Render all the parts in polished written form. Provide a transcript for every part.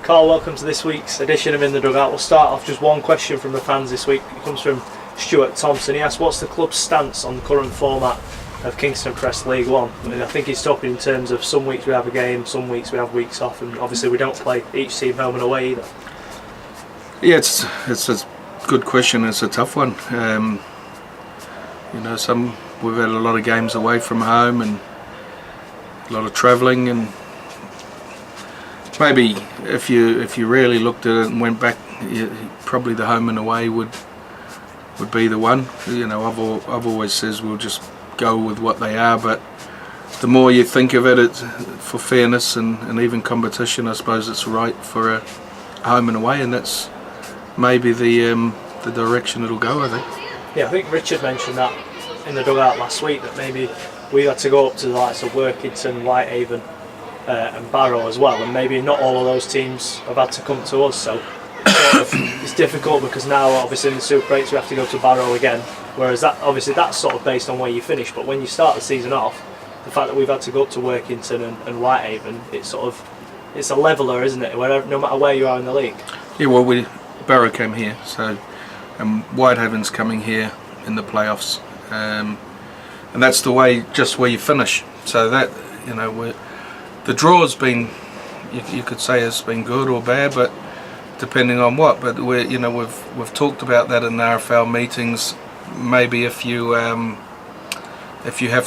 Carl, welcome to this week's edition of In the Dugout. We'll start off just one question from the fans this week. It comes from Stuart Thompson. He asks, what's the club's stance on the current format of Kingston Press League One? I think he's talking in terms of some weeks we have a game, some weeks we have weeks off, and obviously we don't play each team home and away either. Yeah, it's a good question. It's a tough one. We've had a lot of games away from home and a lot of travelling, and maybe if you really looked at it and went back, probably the home and away would be the one. I've always says we'll just go with what they are, but the more you think of it, it's for fairness and even competition. I suppose it's right for a home and away, and that's maybe the direction it'll go, I think. Yeah, I think Richard mentioned that in the dugout last week, that maybe we had to go up to the likes of Workington, Whitehaven and Barrow as well, and maybe not all of those teams have had to come to us, so it's difficult because now obviously in the Super 8s we have to go to Barrow again, whereas that's sort of based on where you finish, but when you start the season off, the fact that we've had to go up to Workington and Whitehaven, it's a leveller, isn't it, no matter where you are in the league. Yeah, well, Barrow came here, so Whitehaven's coming here in the playoffs, and that's the way, just where you finish. So that, the draw's been, you could say it's been good or bad, but depending on what. But we've talked about that in RFL meetings. Maybe if you have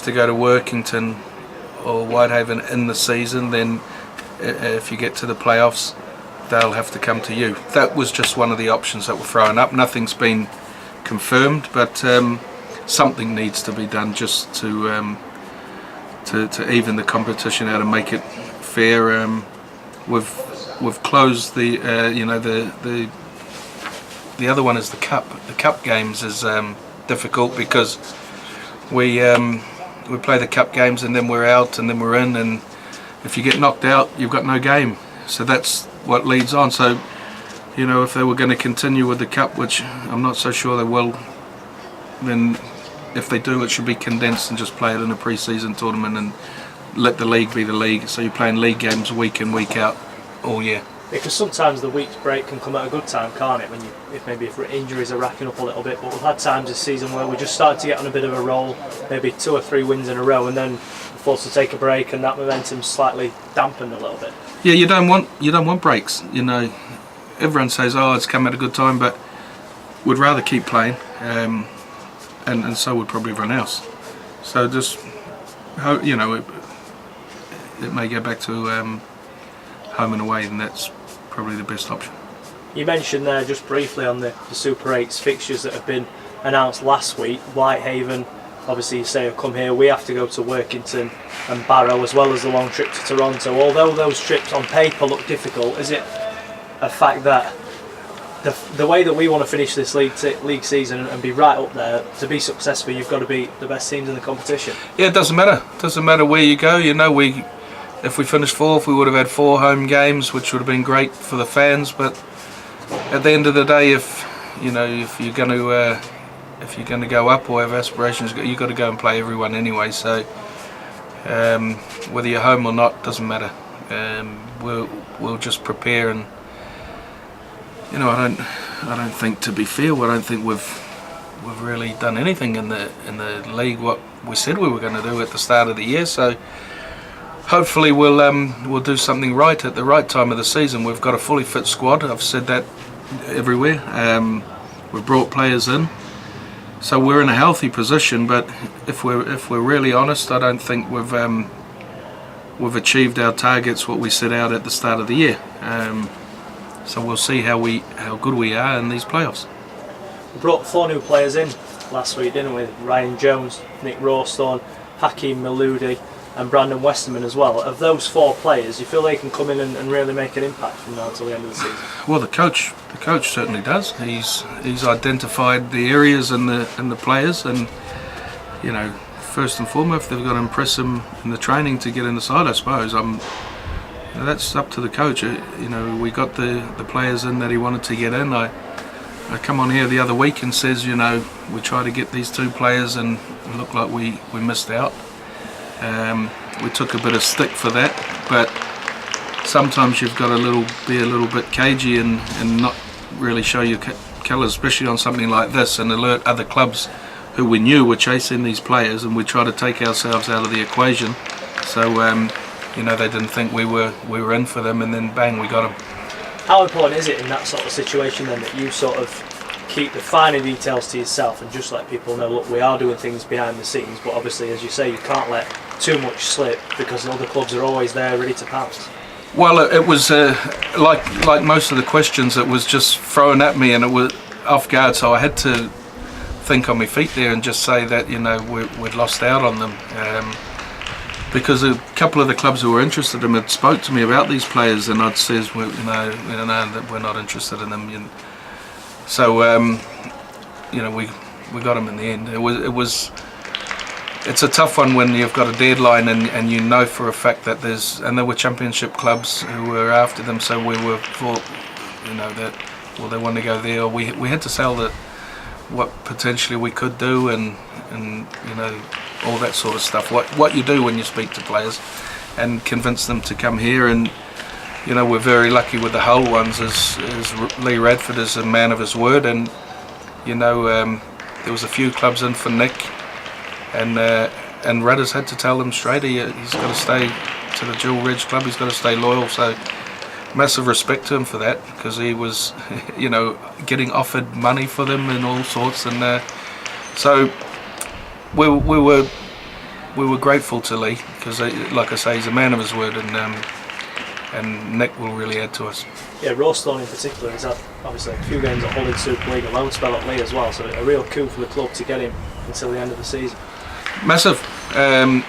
to go to Workington or Whitehaven in the season, then if you get to the playoffs, they'll have to come to you. That was just one of the options that were thrown up. Nothing's been confirmed, but something needs to be done just to even the competition out and make it fair. We've closed the other one is the cup. The cup games is difficult because we play the cup games and then we're out and then we're in, and if you get knocked out, you've got no game. So that's what leads on. So if they were going to continue with the cup, which I'm not so sure they will, then if they do, it should be condensed and just play it in a pre-season tournament and let the league be the league. So you're playing league games week in, week out all year. Because sometimes the week's break can come at a good time, can't it? If injuries are racking up a little bit. But we've had times this season where we just started to get on a bit of a roll, maybe 2 or 3 wins in a row, and then we're forced to take a break, and that momentum's slightly dampened a little bit. Yeah, you don't want breaks. Everyone says, "Oh, it's come at a good time," but we'd rather keep playing, and so would probably everyone else. So just it may go back to home and away, and that's probably the best option. You mentioned there just briefly on the Super 8's fixtures that have been announced last week. Whitehaven, obviously you say have come here. We have to go to Workington and Barrow, as well as the long trip to Toronto. Although those trips on paper look difficult, is it a fact that the way that we want to finish this league season and be right up there, to be successful, you've got to be the best teams in the competition? Yeah, it doesn't matter. It doesn't matter where you go. If we finished 4th, we would have had 4 home games, which would have been great for the fans. But at the end of the day, if you're going to go up or have aspirations, you've got to go and play everyone anyway. So whether you're home or not doesn't matter. We'll just prepare, and I don't think, to be fair, I don't think we've really done anything in the league what we said we were going to do at the start of the year. So hopefully we'll do something right at the right time of the season. We've got a fully fit squad. I've said that everywhere. We've brought players in, so we're in a healthy position. But if we're really honest, I don't think we've achieved our targets, what we set out at the start of the year. So we'll see how good we are in these playoffs. We brought 4 new players in last week, didn't we? Ryan Jones, Nick Rawsthorne, Hakeem Maludi and Brandon Westerman as well. Of those 4 players, you feel they can come in and really make an impact from now until the end of the season? Well, the coach certainly does. He's identified the areas and the players, and first and foremost, they've got to impress him in the training to get in the side, I suppose. That's up to the coach. We got the players in that he wanted to get in. I come on here the other week and says, we try to get these 2 players and it looked like we missed out. We took a bit of stick for that, but sometimes you've got to be a little bit cagey and not really show your colours, especially on something like this, and alert other clubs who we knew were chasing these players, and we try to take ourselves out of the equation. So they didn't think we were in for them, and then bang, we got them. How important is it in that sort of situation then that you sort of keep the finer details to yourself and just let people know, look, we are doing things behind the scenes, but obviously, as you say, you can't let too much slip because other clubs are always there ready to pounce? Well, it was like most of the questions, it was just thrown at me and it was off guard, so I had to think on my feet there and just say that we'd lost out on them, because a couple of the clubs who were interested in them had spoke to me about these players, and I'd says that we're not interested in them. So we got them in the end. It's a tough one when you've got a deadline and you know for a fact that there were championship clubs who were after them, so we were thought that they want to go there, or we had to sell what potentially we could do and all that sort of stuff, what you do when you speak to players and convince them to come here. And we're very lucky with the Hull ones, as Lee Radford is a man of his word, and there was a few clubs in for Nick, and Rudders had to tell them straight he's got to stay to the Dual Ridge club, he's got to stay loyal. So massive respect to him for that, because he was getting offered money for them and all sorts, and so we were grateful to Lee, because like I say, he's a man of his word, and Nick will really add to us. Yeah, Rowstone in particular has had obviously a few games at Hull in Super League, a loan spell at Lee as well, so a real coup for the club to get him until the end of the season. Massive, and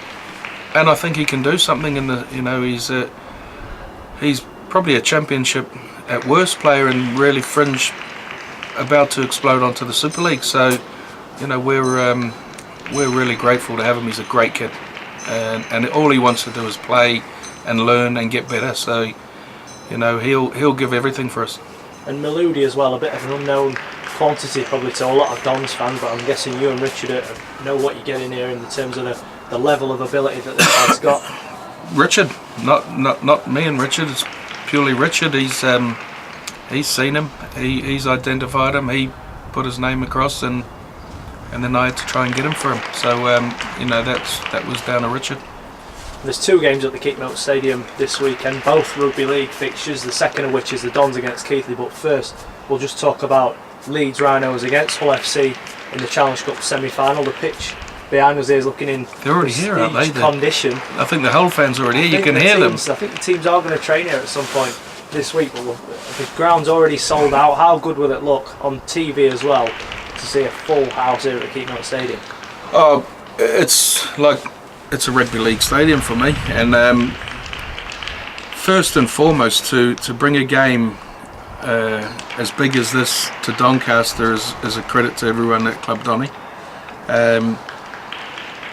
I think he can do something in the he's probably a championship at worst player and really fringe, about to explode onto the Super League. So we're really grateful to have him. He's a great kid, and all he wants to do is play and learn and get better. So he'll give everything for us. And Melody as well, a bit of an unknown quantity probably to a lot of Dons fans, but I'm guessing you and Richard know what you get in here in terms of the level of ability that this lad's got. Richard, not me and Richard. It's purely Richard. He's seen him. He's identified him. He put his name across, and then I had to try and get him for him. So that was down to Richard. There's two games at the Keepmoat Stadium this weekend, both rugby league fixtures, the second of which is the Dons against Keighley. But first, we'll just talk about Leeds Rhinos against Hull FC in the Challenge Cup semi-final. The pitch behind us here is looking in They're already here, aren't they? Condition. I think the Hull fans are already here. You can hear them. I think the teams are going to train here at some point this week, but the ground's already sold out. How good will it look on TV as well to see a full house here at the Keepmoat Stadium? Oh, it's a rugby league stadium for me, and first and foremost to bring a game as big as this to Doncaster is a credit to everyone at Club Donny,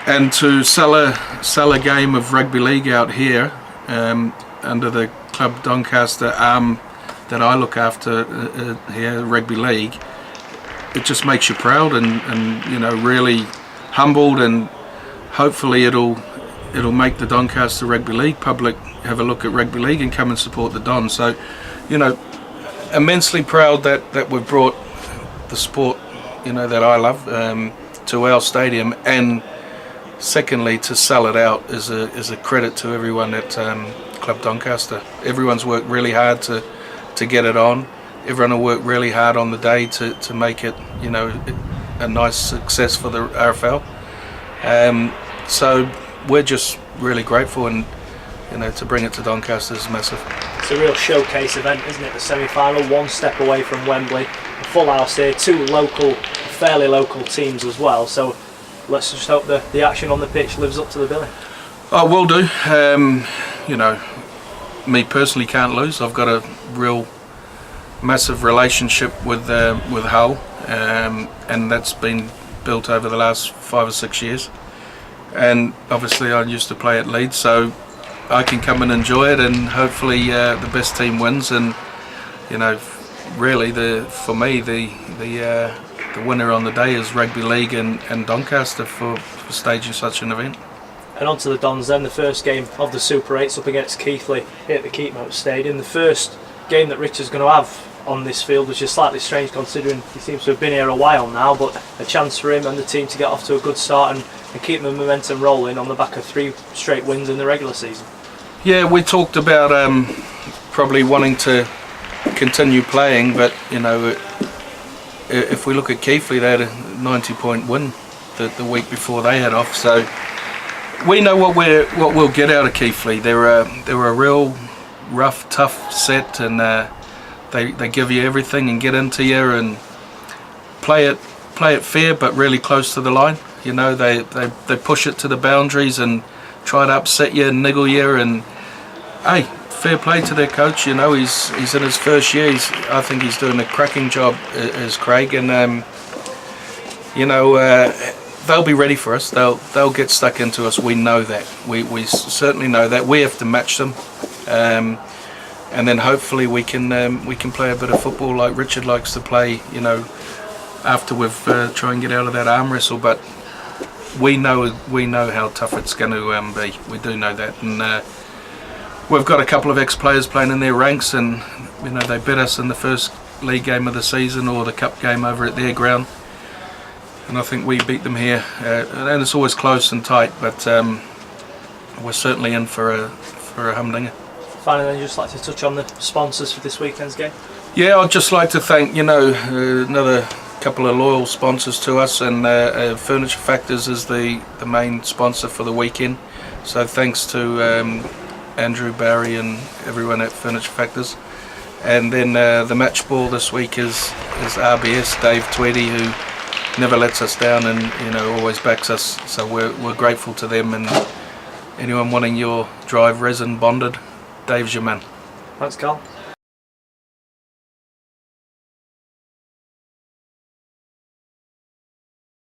and to sell a game of rugby league out here under the Club Doncaster arm that I look after here, rugby league. It just makes you proud and really humbled, and hopefully it'll make the Doncaster Rugby League public have a look at rugby league and come and support the Dons. So, immensely proud that we've brought the sport, that I love, to our stadium, and secondly to sell it out is a credit to everyone at Club Doncaster. Everyone's worked really hard to get it on. Everyone will work really hard on the day to make it, a nice success for the RFL. So we're just really grateful, and to bring it to Doncaster is massive. It's a real showcase event, isn't it? The semi-final, one step away from Wembley, a full house here, two fairly local teams as well. So let's just hope the action on the pitch lives up to the billing. Oh, will do. Me personally can't lose. I've got a real massive relationship with Hull, and that's been built over the last 5 or 6 years, and obviously I used to play at Leeds, so I can come and enjoy it, and hopefully the best team wins. And really for me the winner on the day is rugby league and Doncaster for staging such an event. And on to the Dons then, the first game of the Super 8's up against Keighley here at the Keepmoat Stadium. The first game that Richard's going to have on this field, which is slightly strange considering he seems to have been here a while now, but a chance for him and the team to get off to a good start and keep the momentum rolling on the back of 3 straight wins in the regular season. Yeah, we talked about probably wanting to continue playing, but you know, if we look at Keighley, they had a 90-point win the week before they had off, so we know what we'll get out of Keighley. They're a real rough, tough set, and they give you everything and get into you and play it fair, but really close to the line. You know, they push it to the boundaries and try to upset you and niggle you. And hey, fair play to their coach. You know, he's in his first year. I think he's doing a cracking job as Craig, and you know. They'll be ready for us. They'll get stuck into us. We know that. We certainly know that. We have to match them, and then hopefully we can play a bit of football like Richard likes to play. You know, after we've try and get out of that arm wrestle. But we know how tough it's going to be. We do know that, and we've got a couple of ex-players playing in their ranks, and you know they beat us in the first league game of the season or the cup game over at their ground. And I think we beat them here, and it's always close and tight, but we're certainly in for a humdinger. Finally, then, you'd just like to touch on the sponsors for this weekend's game? Yeah, I'd just like to thank, you know, another couple of loyal sponsors to us, and Furniture Factors is the main sponsor for the weekend. So thanks to Andrew, Barry, and everyone at Furniture Factors. And then the match ball this week is RBS, Dave Tweedy, who never lets us down and you know always backs us, so we're grateful to them. And anyone wanting your drive resin bonded, Dave's your man. Thanks, Carl.